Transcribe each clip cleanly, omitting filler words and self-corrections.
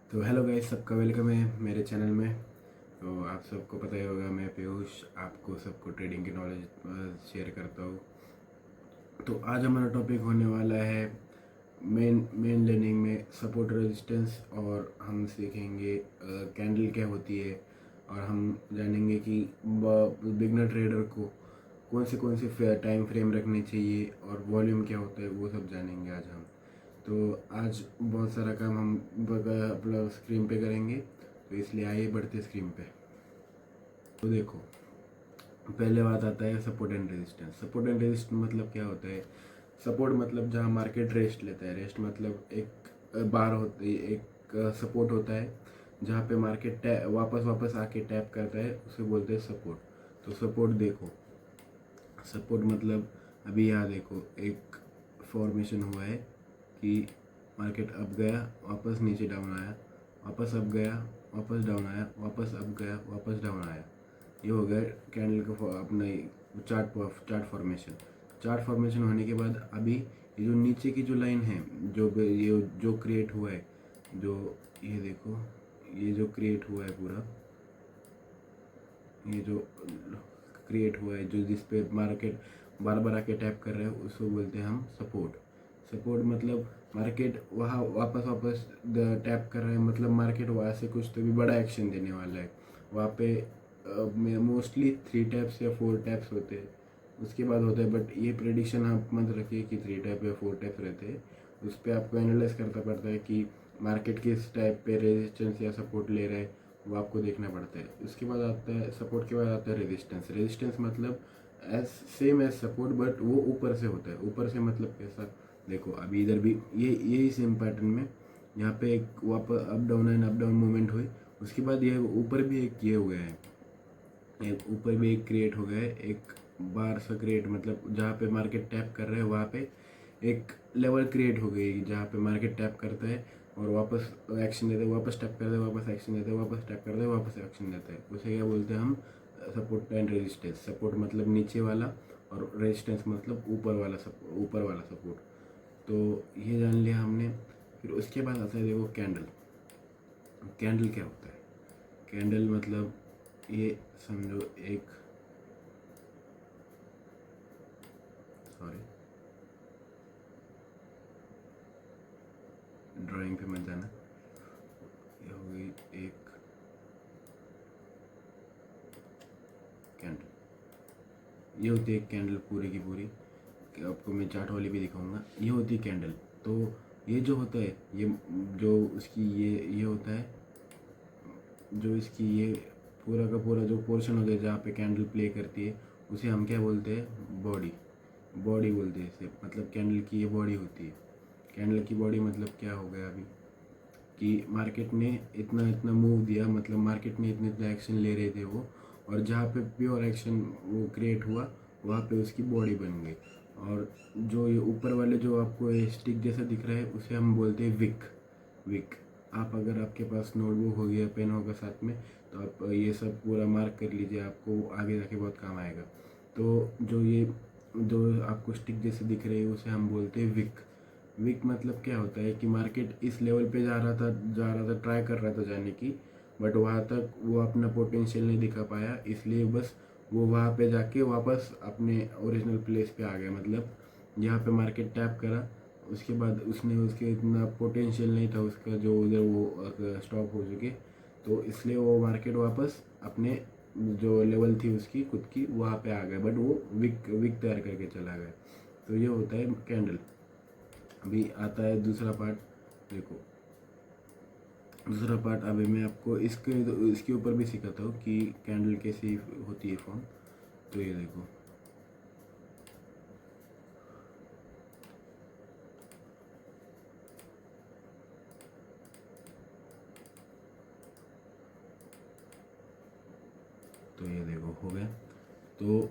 तो hello guys, सबका welcome है मेरे चैनल में। तो आप सबको पता ही होगा, मैं पीयूष आपको सबको ट्रेडिंग की नॉलेज शेयर करता हूँ। तो आज हमारा टॉपिक होने वाला है मेन लर्निंग में सपोर्ट रेजिस्टेंस, और हम सीखेंगे कैंडल क्या होती है, और हम जानेंगे कि बिगनर ट्रेडर को कौन से टाइम फ्रेम रखने चाहिए और वॉल्यूम क्या होता है, वो सब जानेंगे आज हम। तो आज बहुत सारा काम हम अपना स्क्रीन पे करेंगे, तो इसलिए आइए बढ़ते स्क्रीन पे। तो देखो, पहले बात आता है support and resistance. Support and resistance मतलब क्या होता है? सपोर्ट मतलब जहाँ मार्केट रेस्ट लेता है। रेस्ट मतलब एक बार होती है, एक सपोर्ट होता है जहाँ पे मार्केट वापस वापस आके टैप करता है, उसे बोलते हैं सपोर्ट। तो सपोर्ट देखो, सपोर्ट मतलब अभी यहाँ देखो एक फॉर्मेशन हुआ है कि मार्केट अप गया, वापस नीचे डाउन आया, वापस अप गया, वापस डाउन आया, वापस अप गया, वापस डाउन आया। ये हो गया कैंडल का अपना चार्ट फॉर्मेशन। चार्ट फॉर्मेशन होने के बाद अभी ये जो नीचे की जो लाइन है, ये जो क्रिएट हुआ है, जो ये देखो, ये जो क्रिएट हुआ है पूरा, ये जो क्रिएट हुआ है, जो जिस पे मार्केट बार बार आके टैप कर रहे हैं, उसको बोलते हैं हम सपोर्ट। सपोर्ट मतलब मार्केट वहाँ वापस वापस टैप कर रहे हैं, मतलब मार्केट वहाँ से कुछ तो भी बड़ा एक्शन देने वाला है। वहाँ पे मोस्टली 3 टैप्स या 4 टैप्स होते हैं, उसके बाद होता है। बट ये प्रेडिक्शन आप मत रखिए कि 3 टैप या 4 टैप्स रहते हैं। उस पर आपको एनालाइज करना पड़ता है कि मार्केट किस टाइप पे रेजिस्टेंस या सपोर्ट ले रहा है, वो आपको देखना पड़ता है। उसके बाद आता है सपोर्ट के बाद आता है रेजिस्टेंस। रेजिस्टेंस मतलब as same as support, but वो ऊपर से होता है। ऊपर से मतलब कैसा? देखो अभी इधर भी यही सेम पैटर्न में यहाँ पे एक वापस up down and up down movement हुई। उसके बाद ये ऊपर भी एक ये हो गया है, एक ऊपर भी एक क्रिएट हो गया है, एक बार सा क्रिएट, मतलब जहाँ पे मार्केट टैप कर रहे हैं वहाँ पे एक लेवल क्रिएट हो गई, जहाँ पे मार्केट टैप करता है और वापस एक्शन देता है, वापस टैप करता है, वापस एक्शन देता है, वापस टैप करता है, वापस एक्शन देता है। उसे क्या बोलते हैं हम? Support and resistance. सपोर्ट मतलब नीचे वाला, और रेजिस्टेंस मतलब ऊपर वाला सपोर्ट। तो ये जान लिया हमने। फिर उसके बाद आता है देखो कैंडल। कैंडल क्या होता है? कैंडल मतलब ये समझो एक, सॉरी ड्राइंग पे मत जाना, ये हो गई एक कैंडल। ये होती है कैंडल पूरी की पूरी, कि आपको मैं चार्ट वाली भी दिखाऊंगा। ये होती है कैंडल। तो ये जो होता है, ये जो उसकी ये होता है, जो इसकी ये पूरा का पूरा जो पोर्शन होता है जहाँ पे कैंडल प्ले करती है, उसे हम क्या बोलते हैं? बॉडी। बॉडी बोलते हैं इसे, मतलब कैंडल की ये बॉडी होती है। कैंडल की बॉडी मतलब क्या हो गया अभी कि मार्केट ने इतना इतना मूव दिया, मतलब मार्केट में इतने इतना एक्शन ले रहे थे वो, और जहाँ पे प्योर एक्शन वो क्रिएट हुआ, वहाँ पे उसकी बॉडी बन गई। और जो ये ऊपर वाले जो आपको ये स्टिक जैसा दिख रहा है, उसे हम बोलते हैं विक। विक। आप अगर आपके पास नोटबुक हो गया, पेन होगा साथ में, तो आप ये सब पूरा मार्क कर लीजिए, आपको आगे जाके बहुत काम आएगा। तो जो आपको स्टिक जैसे दिख रही है, उसे हम बोलते हैं विक। विक मतलब क्या होता है कि मार्केट इस लेवल पे जा रहा था, ट्राई कर रहा था जाने की, बट वहाँ तक वो अपना पोटेंशियल नहीं दिखा पाया, इसलिए बस वो वहाँ पे जाके वापस अपने ओरिजिनल प्लेस पे आ गया। मतलब यहाँ पे मार्केट टैप करा, उसके बाद उसने उसके इतना पोटेंशियल नहीं था उसका, जो उधर वो स्टॉप हो चुके, तो इसलिए वो मार्केट वापस अपने जो लेवल थी उसकी खुद की, वहाँ पे आ गया, बट वो विक विक तैयार करके चला गया। तो ये होता है कैंडल। अभी आता है दूसरा पार्ट। देखो, दूसरा पार्ट अभी मैं आपको इसके ऊपर भी सिखाता हूँ कि कैंडल कैसी होती है फॉर्म। तो ये देखो, तो ये देखो हो गया। तो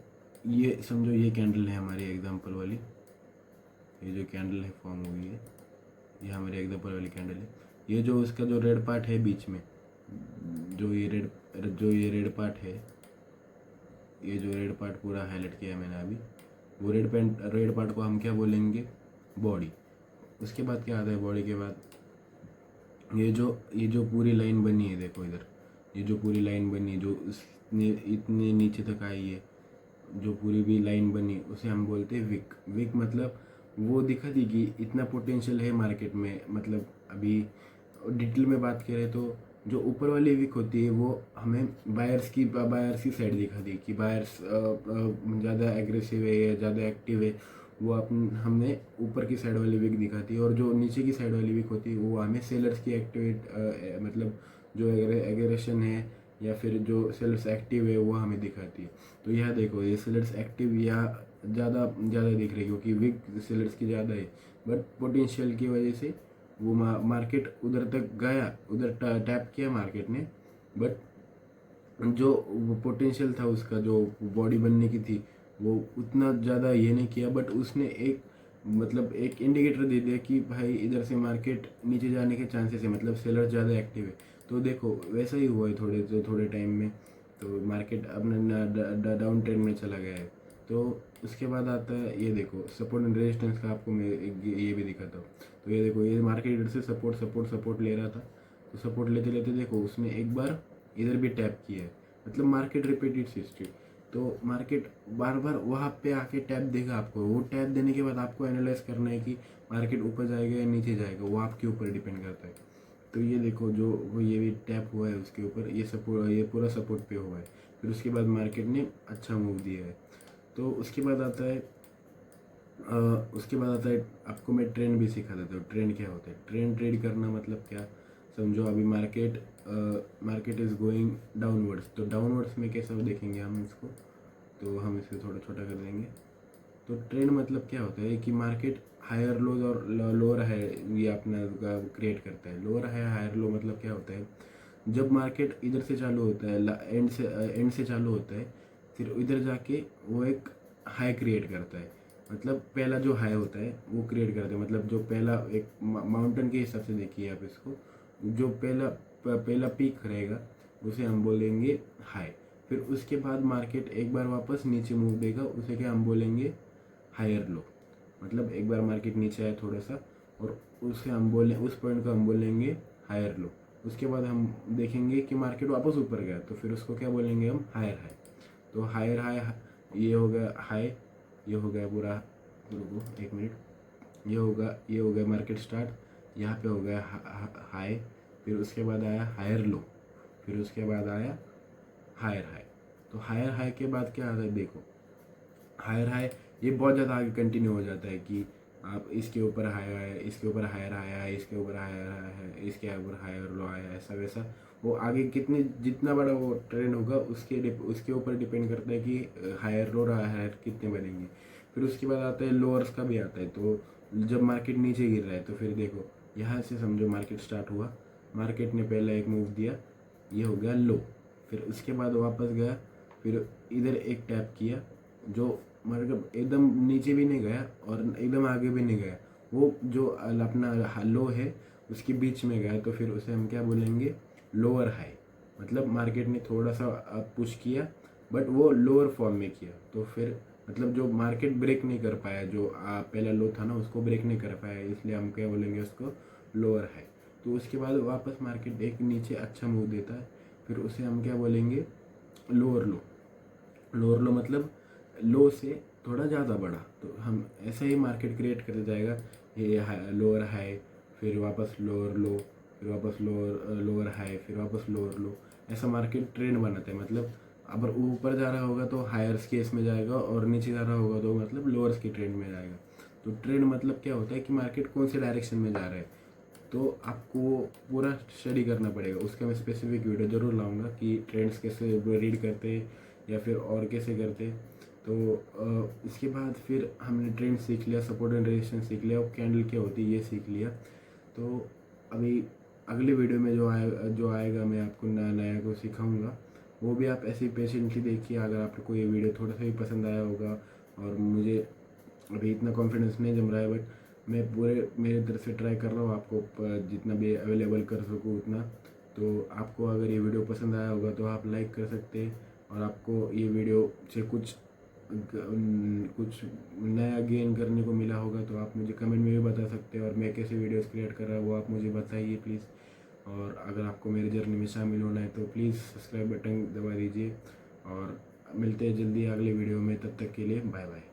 ये समझो ये कैंडल है हमारी एग्जांपल वाली, ये जो कैंडल है फॉर्म हुई है, ये हमारी एग्जांपल वाली कैंडल है। ये जो उसका जो रेड पार्ट है बीच में, जो ये रेड पार्ट है, ये जो रेड पार्ट पूरा हाईलाइट किया है मैंने अभी, वो रेड पार्ट को हम क्या बोलेंगे? बॉडी। उसके बाद क्या आता है बॉडी के बाद? ये जो पूरी लाइन बनी है, देखो इधर, ये जो पूरी लाइन बनी है, जो इसने इतने नीचे तक आई है, जो पूरी भी लाइन बनी उसे हम बोलते हैं विक। विक मतलब वो दिखा दी कि इतना पोटेंशियल है मार्केट में। मतलब अभी डिटेल में बात करें तो जो ऊपर वाली विक होती है वो हमें बायर्स की साइड दिखा दी कि बायर्स ज़्यादा एग्रेसिव है या ज़्यादा एक्टिव है, वो हमने ऊपर की साइड वाली विक दिखाती है। और जो नीचे की साइड वाली विक होती है वो हमें सेलर्स की मतलब जो एग्रेशन है या फिर जो सेलर्स एक्टिव है वो हमें दिखाती है। तो यह देखो, ये सेलर्स एक्टिव या ज़्यादा ज़्यादा दिख रही है क्योंकि विक सेलर्स की ज़्यादा है, बट पोटेंशियल की वजह से वो मार्केट उधर तक गया, उधर टैप किया मार्केट ने, बट जो पोटेंशियल था उसका, जो बॉडी बनने की थी, वो उतना ज़्यादा ये नहीं किया। बट उसने एक मतलब एक इंडिकेटर दे दिया कि भाई इधर से मार्केट नीचे जाने के चांसेस है, मतलब सेलर ज़्यादा एक्टिव है। तो देखो वैसा ही हुआ है थोड़े टाइम में, तो मार्केट अपना डाउन ट्रेंड में चला गया है। तो उसके बाद आता है ये देखो सपोर्ट एंड रेजिस्टेंस का, आपको मैं ये भी दिखाता हूँ। तो ये देखो, ये मार्केट इधर से सपोर्ट ले रहा था, तो सपोर्ट लेते लेते देखो उसने एक बार इधर भी टैप किया है। मतलब मार्केट रिपीटेड हिस्ट्री। तो मार्केट बार बार वहाँ पे आके टैप देगा आपको। वो टैप देने के बाद आपको एनालाइज करना है कि मार्केट ऊपर जाएगा या नीचे जाएगा, वो आपके ऊपर डिपेंड करता है। तो ये देखो जो वो ये भी टैप हुआ है उसके ऊपर, ये पूरा सपोर्ट पे हुआ है। फिर उसके बाद मार्केट ने अच्छा मूव दिया है। तो उसके बाद आता है आपको मैं ट्रेंड भी सिखा देता हूँ। ट्रेंड क्या होता है, ट्रेंड ट्रेड करना मतलब क्या, समझो अभी मार्केट इज़ गोइंग डाउनवर्ड्स, तो डाउनवर्ड्स में कैसा देखेंगे हम इसको, तो हम इसको थोड़ा छोटा कर देंगे। तो ट्रेंड मतलब क्या होता है कि मार्केट हायर लोज और लोअर हाई ये अपना क्रिएट करता है। लोअर हाई हायर लो मतलब क्या होता है, जब मार्केट इधर से चालू होता है, एंड से चालू होता है, फिर इधर जाके वो एक हाई क्रिएट करता है। मतलब पहला जो हाई होता है वो क्रिएट करता है, मतलब जो पहला एक माउंटेन के हिसाब से देखिए आप इसको, जो पहला पीक रहेगा उसे हम बोलेंगे हाई। फिर उसके बाद मार्केट एक बार वापस नीचे मूव देगा, उसे क्या हम बोलेंगे, हायर लो। मतलब एक बार मार्केट नीचे आया थोड़ा सा, और उसे हम बोले उस पॉइंट को हम बोलेंगे हायर लो। उसके बाद हम देखेंगे कि मार्केट वापस ऊपर गया, तो फिर उसको क्या बोलेंगे हम, हायर हाई। तो हायर हाई, ये हो गया हाई, ये हो गया पूरा, रुको एक मिनट, ये हो गया मार्केट स्टार्ट, यहाँ पे हो गया हाई, फिर उसके बाद आया हायर लो, फिर उसके बाद आया हायर हाई। तो हायर हाई के बाद क्या आता है, देखो हायर हाई ये बहुत ज़्यादा आगे कंटिन्यू हो जाता है कि आप इसके ऊपर हाई आया, इसके ऊपर हायर आया है, इसके ऊपर हायर आया है, इसके ऊपर हायर लो आया है, ऐसा वैसा। वो आगे कितने जितना बड़ा वो ट्रेंड होगा उसके ऊपर डिपेंड करता है कि हायर लो और हायर कितने बनेंगे। फिर उसके बाद आता है लोअर्स का भी आता है। तो जब मार्केट नीचे गिर रहा है तो फिर देखो यहाँ से समझो मार्केट स्टार्ट हुआ, मार्केट ने पहला एक मूव दिया, ये हो गया लो, फिर उसके बाद वापस गया, फिर इधर एक टैप किया, जो मतलब एकदम नीचे भी नहीं गया और एकदम आगे भी नहीं गया, वो जो अपना लो है उसके बीच में गया, तो फिर उसे हम क्या बोलेंगे, लोअर हाई। मतलब मार्केट ने थोड़ा सा पुश किया बट वो लोअर फॉर्म में किया, तो फिर मतलब जो मार्केट ब्रेक नहीं कर पाया, जो पहला लो था ना उसको ब्रेक नहीं कर पाया, इसलिए हम क्या बोलेंगे उसको, लोअर हाई। तो उसके बाद वापस मार्केट एक नीचे अच्छा मूव देता है, फिर उसे हम क्या बोलेंगे, लोअर लो। लोअर लो मतलब लो से थोड़ा ज़्यादा बढ़ा, तो हम ऐसा ही मार्केट क्रिएट करते जाएगा, ये लोअर हाई, फिर वापस लोअर लो, फिर वापस लोअर हाई, फिर वापस लोअर लो, ऐसा मार्केट ट्रेंड बनाता है। मतलब अगर ऊपर जा रहा होगा तो हायर्स केस में जाएगा, और नीचे जा रहा होगा तो मतलब लोअर्स की ट्रेंड में जाएगा। तो ट्रेंड मतलब क्या होता है कि मार्केट कौन से डायरेक्शन में जा रहा है, तो आपको पूरा स्टडी करना पड़ेगा। उसका मैं स्पेसिफिक वीडियो ज़रूर लाऊंगा कि ट्रेंड्स कैसे रीड करते या फिर और कैसे करते। तो इसके बाद फिर हमने ट्रेंड सीख लिया, सपोर्ट एंड रेजिस्टेंस सीख लिया, और कैंडल क्या होती है ये सीख लिया। तो अभी अगले वीडियो में जो आएगा मैं आपको नया नया को सिखाऊंगा, वो भी आप ऐसे ही पेशेंटली देखिए। अगर आपको ये वीडियो थोड़ा सा भी पसंद आया होगा, और मुझे अभी इतना कॉन्फिडेंस नहीं जम रहा है, बट मैं पूरे मेरे तरफ से ट्राई कर रहा हूँ आपको जितना भी अवेलेबल कर सकूँ उतना। तो आपको अगर ये वीडियो पसंद आया होगा तो आप लाइक कर सकते हैं, और आपको ये वीडियो से कुछ नया गेन करने को मिला होगा तो आप मुझे कमेंट में भी बता सकते हैं, और मैं कैसे वीडियोस क्रिएट कर रहा हूँ वो आप मुझे बताइए प्लीज़। और अगर आपको मेरे जर्नी में शामिल होना है तो प्लीज़ सब्सक्राइब बटन दबा दीजिए और मिलते हैं जल्दी अगले वीडियो में। तब तक के लिए बाय बाय।